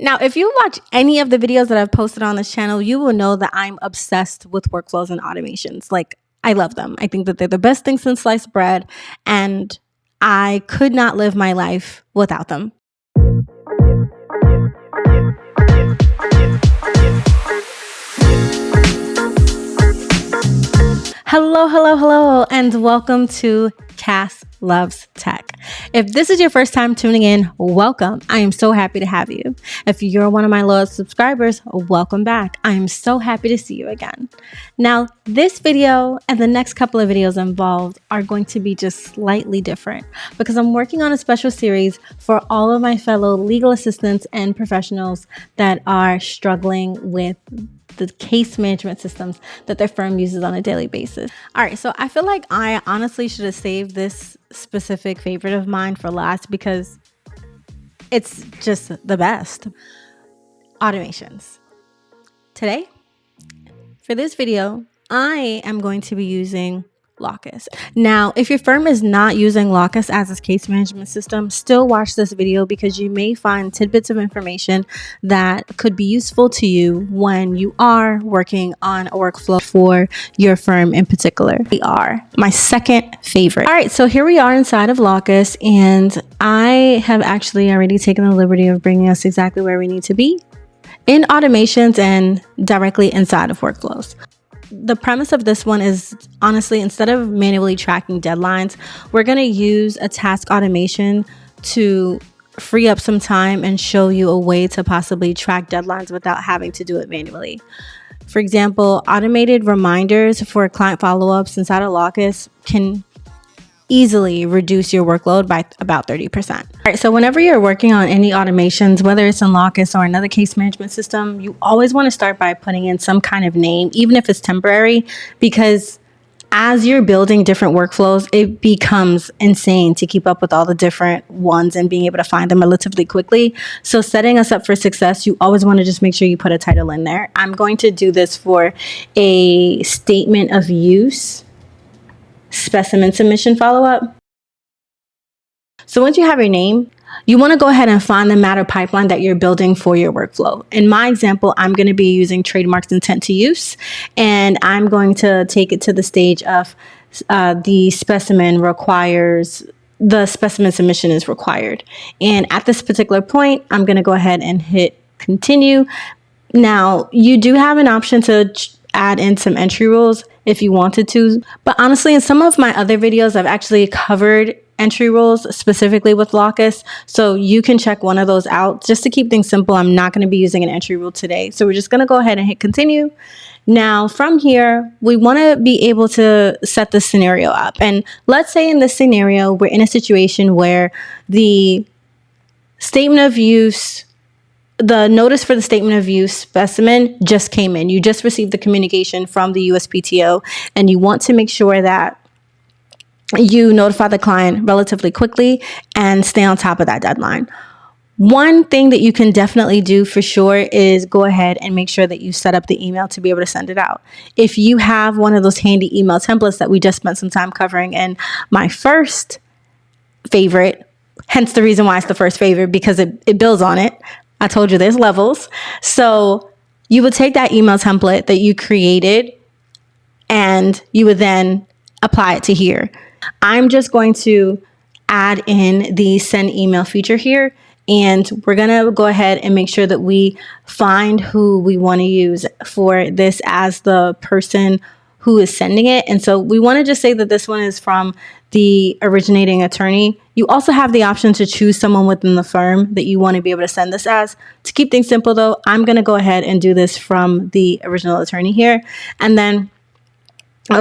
Now, if you watch any of the videos that I've posted on this channel, you will know that I'm obsessed with workflows and automations. Like, I love them. I think that they're the best thing since sliced bread, and I could not live my life without them. Hello, and welcome to Cass Loves Tech. If this is your first time tuning in, welcome. I am so happy to have you. If you're one of my loyal subscribers, welcome back. I am so happy to see you again. Now, this video and the next couple of videos involved are going to be just slightly different because I'm working on a special series for all of my fellow legal assistants and professionals that are struggling with the case management systems that their firm uses on a daily basis. All right, so I feel like I honestly should have saved this specific favorite of mine for last because it's just the best. Automations. Today, for this video, I am going to be using Locus. Now, if your firm is not using Locus as its case management system, still watch this video because you may find tidbits of information that could be useful to you when you are working on a workflow for your firm in particular. They are my second favorite. All right, so here we are inside of Locus, and I have actually already taken the liberty of bringing us exactly where we need to be in automations and directly inside of workflows. The premise of this one is, honestly, instead of manually tracking deadlines, we're going to use a task automation to free up some time and show you a way to possibly track deadlines without having to do it manually. For example, automated reminders for client follow-ups inside of Locus can easily reduce your workload by about 30%. All right, so whenever you're working on any automations, whether it's in Locus or another case management system, you always want to start by putting in some kind of name, even if it's temporary, because as you're building different workflows, it becomes insane to keep up with all the different ones and being able to find them relatively quickly. So setting us up for success, you always want to just make sure you put a title in there. I'm going to do this for a statement of use specimen submission follow-up. So once you have your name, you want to go ahead and find the matter pipeline that you're building for your workflow. In my example, I'm going to be using trademarks intent to use, and I'm going to take it to the stage of the specimen submission is required. And at this particular point, I'm going to go ahead and hit continue. Now, you do have an option to add in some entry rules if you wanted to. But honestly, in some of my other videos, I've actually covered entry rules specifically with Locus. So you can check one of those out. Just to keep things simple, I'm not going to be using an entry rule today. So we're just going to go ahead and hit continue. Now, from here, we want to be able to set the scenario up. And let's say in this scenario, we're in a situation where the statement of use, the notice for the statement of use specimen just came in. You just received the communication from the USPTO, and you want to make sure that you notify the client relatively quickly and stay on top of that deadline. One thing that you can definitely do for sure is go ahead and make sure that you set up the email to be able to send it out. If you have one of those handy email templates that we just spent some time covering in my first favorite, hence the reason why it's the first favorite, because it builds on it. I told you there's levels. So you would take that email template that you created and you would then apply it to here. I'm just going to add in the send email feature here, and we're going to go ahead and make sure that we find who we want to use for this as the person who is sending it. And so we want to just say that this one is from the originating attorney. You also have the option to choose someone within the firm that you want to be able to send this as. To keep things simple though, I'm going to go ahead and do this from the original attorney here. And then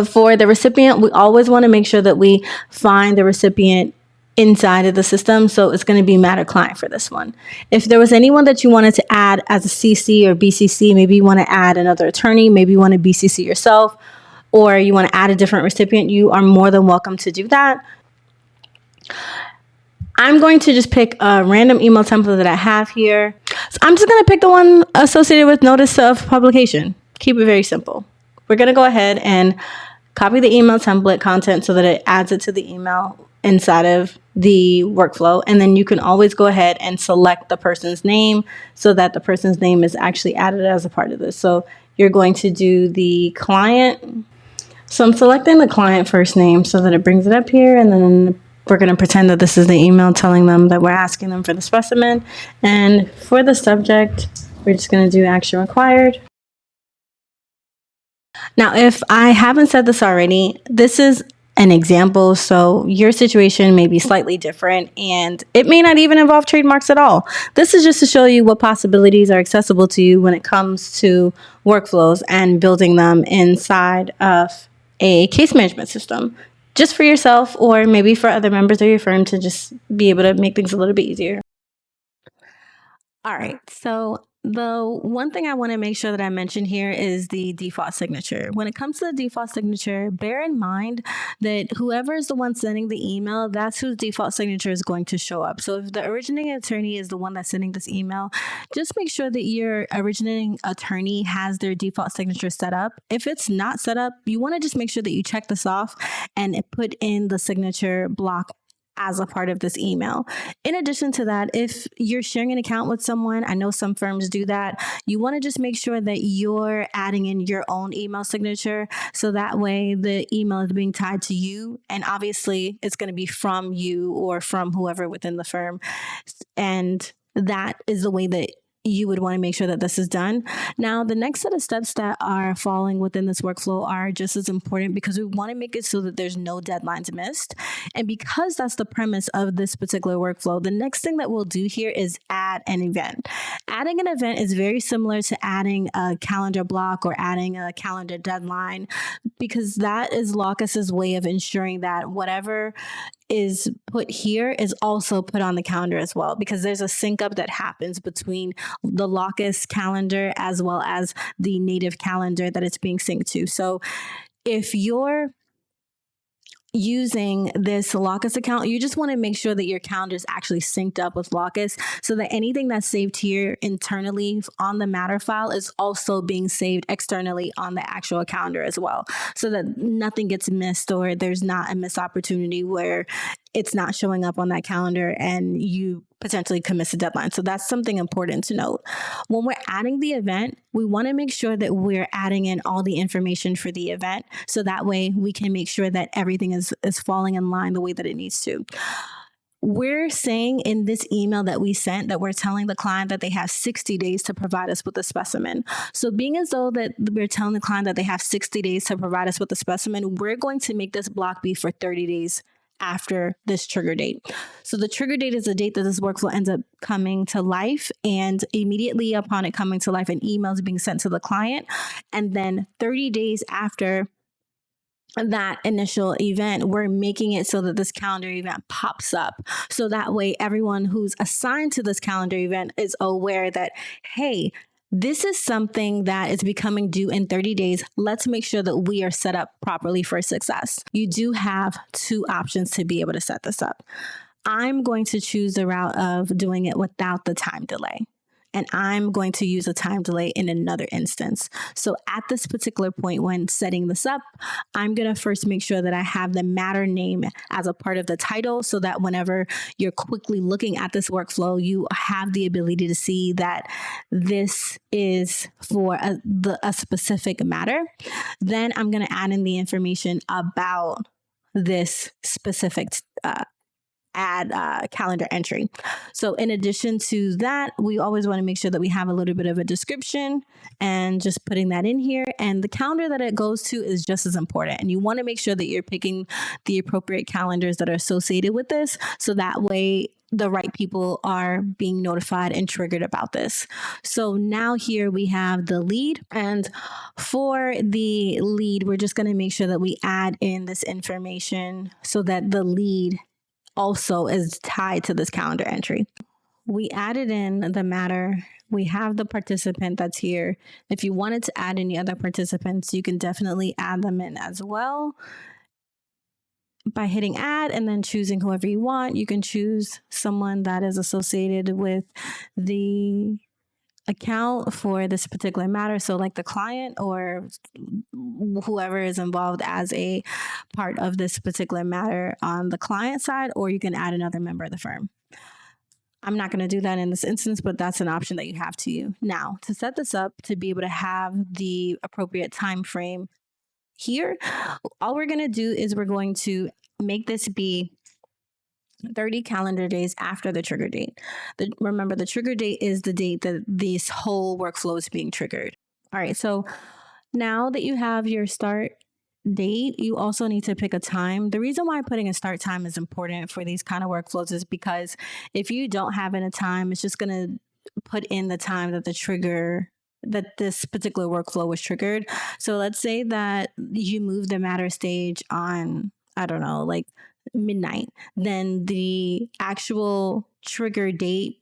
for the recipient, we always want to make sure that we find the recipient inside of the system. So it's going to be matter client for this one. If there was anyone that you wanted to add as a CC or BCC, maybe you want to add another attorney, maybe you want to BCC yourself, or you want to add a different recipient, you are more than welcome to do that. I'm going to just pick a random email template that I have here. So I'm just going to pick the one associated with notice of publication. Keep it very simple. We're going to go ahead and copy the email template content so that it adds it to the email inside of the workflow. And then you can always go ahead and select the person's name so that the person's name is actually added as a part of this. So you're going to do the client. So I'm selecting the client first name so that it brings it up here, and then we're going to pretend that this is the email telling them that we're asking them for the specimen. And for the subject, we're just going to do action required. Now, if I haven't said this already, this is an example, so your situation may be slightly different and it may not even involve trademarks at all. This is just to show you what possibilities are accessible to you when it comes to workflows and building them inside of a case management system, just for yourself or maybe for other members of your firm to just be able to make things a little bit easier. All right. So the one thing I want to make sure that I mention here is the default signature. When it comes to the default signature, bear in mind that whoever is the one sending the email, that's whose default signature is going to show up. So if the originating attorney is the one that's sending this email, just make sure that your originating attorney has their default signature set up. If it's not set up, you want to just make sure that you check this off and put in the signature block as a part of this email. In addition to that, if you're sharing an account with someone, I know some firms do that, you want to just make sure that you're adding in your own email signature so that way the email is being tied to you, and obviously it's going to be from you or from whoever within the firm. And that is the way that you would want to make sure that this is done. Now, the next set of steps that are falling within this workflow are just as important because we want to make it so that there's no deadlines missed. And because that's the premise of this particular workflow, the next thing that we'll do here is add an event. Adding an event is very similar to adding a calendar block or adding a calendar deadline, because that is Locus's way of ensuring that whatever is put here is also put on the calendar as well, because there's a sync up that happens between the Locus calendar as well as the native calendar that it's being synced to. So if you're using this Locus account, you just want to make sure that your calendar is actually synced up with Locus so that anything that's saved here internally on the matter file is also being saved externally on the actual calendar as well, so that nothing gets missed or there's not a missed opportunity where it's not showing up on that calendar and you potentially could miss a deadline. So that's something important to note. When we're adding the event, we want to make sure that we're adding in all the information for the event. So that way we can make sure that everything is falling in line the way that it needs to. We're saying in this email that we sent that we're telling the client that they have 60 days to provide us with a specimen. So being as though that we're telling the client that they have 60 days to provide us with a specimen, we're going to make this block be for 30 days after this trigger date. So the trigger date is the date that this workflow ends up coming to life, and immediately upon it coming to life, an email is being sent to the client. And then 30 days after that initial event, we're making it so that this calendar event pops up. So that way, everyone who's assigned to this calendar event is aware that, hey, this is something that is becoming due in 30 days. Let's make sure that we are set up properly for success. You do have two options to be able to set this up. I'm going to choose the route of doing it without the time delay. And I'm going to use a time delay in another instance. So at this particular point when setting this up, I'm going to first make sure that I have the matter name as a part of the title so that whenever you're quickly looking at this workflow, you have the ability to see that this is for a specific matter. Then I'm going to add in the information about this specific calendar entry. So in addition to that, we always want to make sure that we have a little bit of a description and just putting that in here. And the calendar that it goes to is just as important. And you want to make sure that you're picking the appropriate calendars that are associated with this. So that way the right people are being notified and triggered about this. So now here we have the lead. And for the lead, we're just going to make sure that we add in this information so that the lead also is tied to this calendar entry. We added in the matter. We have the participant that's here. If you wanted to add any other participants, you can definitely add them in as well by hitting add and then choosing whoever you want. You can choose someone that is associated with the account for this particular matter. So like the client or whoever is involved as a part of this particular matter on the client side, or you can add another member of the firm. I'm not going to do that in this instance, but that's an option that you have to you. Now, to set this up to be able to have the appropriate time frame here, all we're going to do is we're going to make this be 30 calendar days after the trigger date. Remember, the trigger date is the date that this whole workflow is being triggered. All right, so now that you have your start date, you also need to pick a time. The reason why putting a start time is important for these kind of workflows is because if you don't have it a time, it's just going to put in the time that that this particular workflow was triggered. So let's say that you move the matter stage on, I don't know, like midnight, then the actual trigger date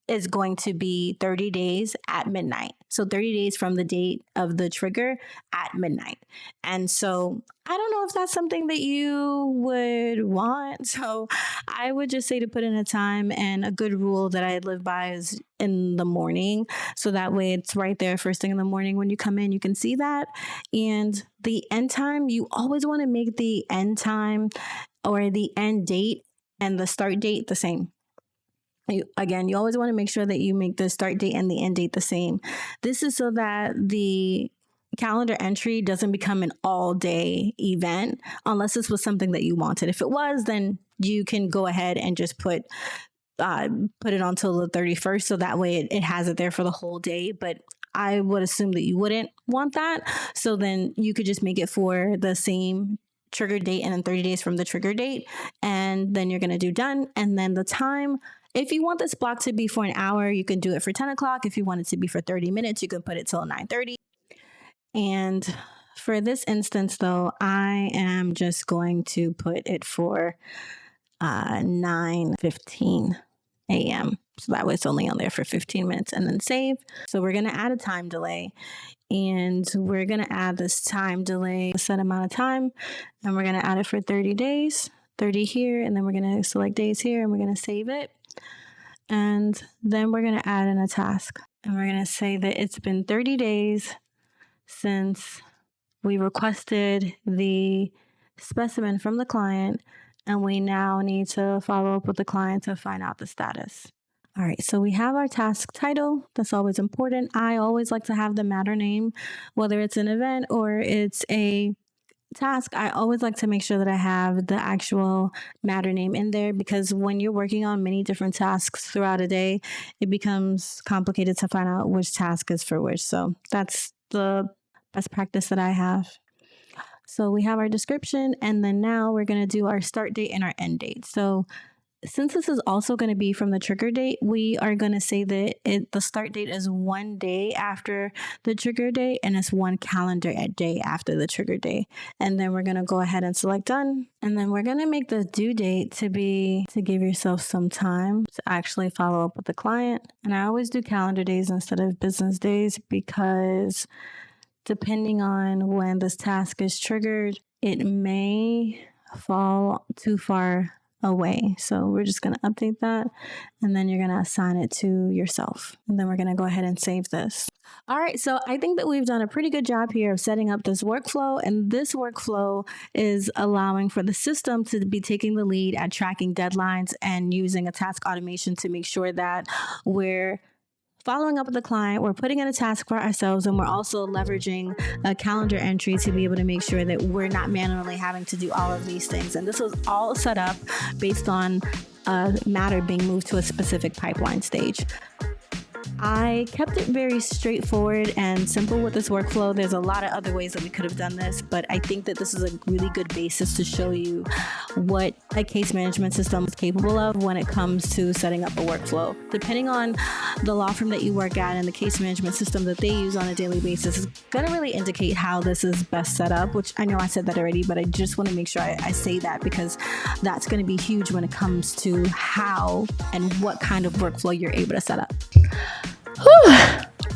is going to be 30 days at midnight. So 30 days from the date of the trigger at midnight. And so I don't know if that's something that you would want. So I would just say to put in a time, and a good rule that I live by is in the morning. So that way it's right there first thing in the morning. When you come in, you can see that. And the end time, you always want to make the end time or the end date and the start date the same. You always want to make sure that you make the start date and the end date the same. This is so that the calendar entry doesn't become an all-day event unless this was something that you wanted. If it was, then you can go ahead and just put it until the 31st, so that way it has it there for the whole day. But I would assume that you wouldn't want that. So then you could just make it for the same trigger date and then 30 days from the trigger date. And then you're going to do done. And then the time, if you want this block to be for an hour, you can do it for 10 o'clock. If you want it to be for 30 minutes, you can put it till 9:30. And for this instance, though, I am just going to put it for 9:15 a.m. So that way it's only on there for 15 minutes and then save. So we're going to add a time delay, and we're going to add this time delay a set amount of time, and we're going to add it for 30 days, 30 here, and then we're going to select days here, and we're going to save it. And then we're going to add in a task, and we're going to say that it's been 30 days since we requested the specimen from the client, and we now need to follow up with the client to find out the status. All right, so we have our task title. That's always important. I always like to have the matter name, whether it's an event or it's a task. I always like to make sure that I have the actual matter name in there, because when you're working on many different tasks throughout a day, it becomes complicated to find out which task is for which. So that's the best practice that I have. So we have our description, and then now we're going to do our start date and our end date. So since this is also going to be from the trigger date, we are going to say that the start date is 1 day after the trigger date, and it's 1 calendar day after the trigger date. And then we're going to go ahead and select done. And then we're going to make the due date to give yourself some time to actually follow up with the client. And I always do calendar days instead of business days, because depending on when this task is triggered, it may fall too far away. So we're just going to update that, and then you're going to assign it to yourself. And then we're going to go ahead and save this. All right, so I think that we've done a pretty good job here of setting up this workflow, and this workflow is allowing for the system to be taking the lead at tracking deadlines and using a task automation to make sure that we're following up with the client, we're putting in a task for ourselves, and we're also leveraging a calendar entry to be able to make sure that we're not manually having to do all of these things. And this was all set up based on a matter being moved to a specific pipeline stage. I kept it very straightforward and simple with this workflow. There's a lot of other ways that we could have done this, but I think that this is a really good basis to show you what a case management system is capable of when it comes to setting up a workflow. Depending on the law firm that you work at and the case management system that they use on a daily basis is going to really indicate how this is best set up, which I know I said that already, but I just want to make sure I say that, because that's going to be huge when it comes to how and what kind of workflow you're able to set up. Whew,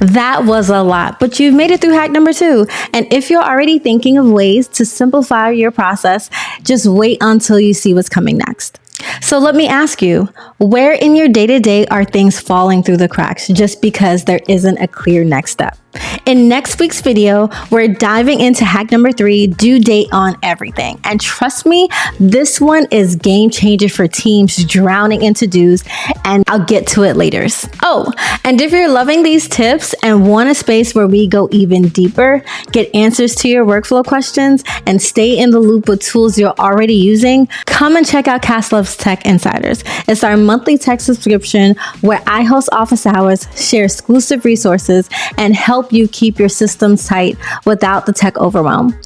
that was a lot, but you've made it through hack number 2. And if you're already thinking of ways to simplify your process, just wait until you see what's coming next. So let me ask you, where in your day-to-day are things falling through the cracks just because there isn't a clear next step? In next week's video, we're diving into hack number 3, due date on everything. And trust me, this one is game changer for teams drowning in to-dos, and I'll get to it later. Oh, and if you're loving these tips and want a space where we go even deeper, get answers to your workflow questions, and stay in the loop with tools you're already using, come and check out Cass Loves Tech Insiders. It's our monthly tech subscription where I host office hours, share exclusive resources, and help you keep your systems tight without the tech overwhelm.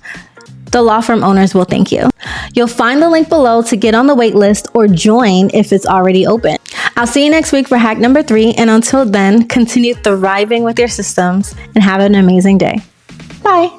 The law firm owners will thank you. You'll find the link below to get on the wait list or join if it's already open. I'll see you next week for hack number 3, and until then, continue thriving with your systems and have an amazing day. Bye.